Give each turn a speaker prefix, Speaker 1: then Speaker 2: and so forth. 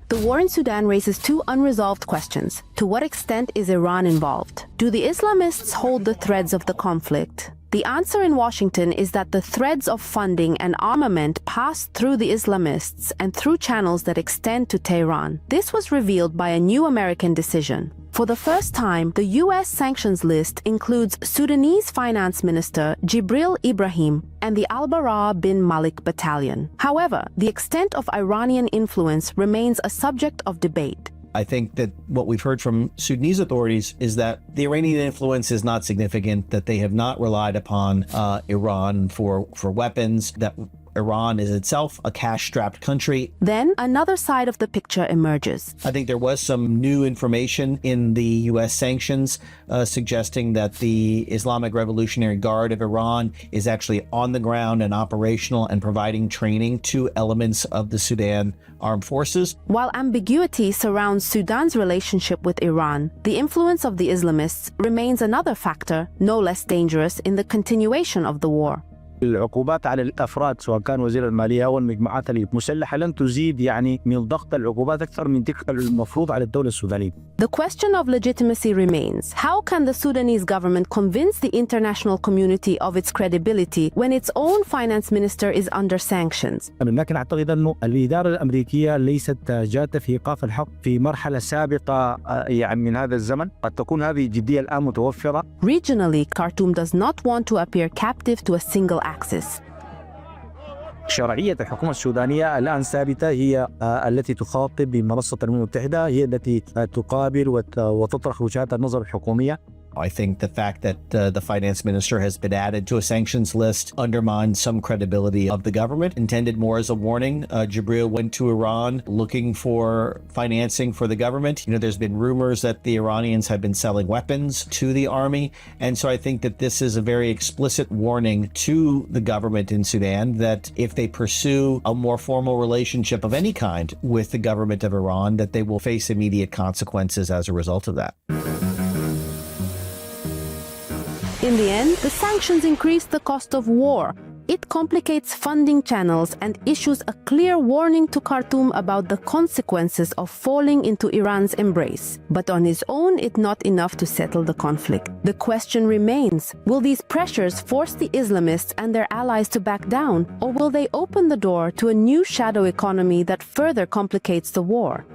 Speaker 1: The war in Sudan raises two unresolved questions. To what extent is Iran involved? Do the Islamists hold the threads of the conflict? The answer in Washington is that the threads of funding and armament pass through the Islamists and through channels that extend to Tehran. This was revealed by a new American decision. For the first time, the U.S. sanctions list includes Sudanese Finance Minister Jibril Ibrahim and the Al-Bara bin Malik Battalion. However, the extent of Iranian influence remains a subject of debate.
Speaker 2: I think that what we've heard from Sudanese authorities is that the Iranian influence is not significant, that they have not relied upon Iran for weapons, that Iran is itself a cash-strapped country.
Speaker 1: Then another side of the picture emerges.
Speaker 2: I think there was some new information in the U.S. sanctions suggesting that the Islamic Revolutionary Guard of Iran is actually on the ground and operational and providing training to elements of the Sudan armed forces.
Speaker 1: While ambiguity surrounds Sudan's relationship with Iran, the influence of the Islamists remains another factor, no less dangerous, in the continuation of the war.
Speaker 3: العقوبات على الأفراد سواء كان وزير المالية أو المجموعات المسلحة لن تزيد من ضغط العقوبات أكثر من تلك المفروض على الدولة السودانية.
Speaker 1: The question of legitimacy remains. How can the Sudanese government convince the international community of its credibility when its own finance minister is under sanctions?
Speaker 3: لكن أعتقد أن الإدارة الأمريكية ليست جادة في إيقاف الحق في مرحلة سابقة من هذا الزمن. قد تكون هذه الجدية الآن متوفرة.
Speaker 1: Regionally, Khartoum does not want to appear captive to a single axis.
Speaker 3: شرعية الحكومة السودانية الآن ثابتة، هي التي تخاطب بمنصة الأمم المتحدة، هي التي تقابل وتطرح وجهات النظر الحكومية.
Speaker 2: I think the fact that the finance minister has been added to a sanctions list undermines some credibility of the government. Intended more as a warning, Jibril went to Iran looking for financing for the government. There's been rumors that the Iranians have been selling weapons to the army. And so I think that this is a very explicit warning to the government in Sudan that if they pursue a more formal relationship of any kind with the government of Iran, that they will face immediate consequences as a result of that.
Speaker 1: In the end, the sanctions increase the cost of war. It complicates funding channels and issues a clear warning to Khartoum about the consequences of falling into Iran's embrace. But on its own, it's not enough to settle the conflict. The question remains, will these pressures force the Islamists and their allies to back down, or will they open the door to a new shadow economy that further complicates the war?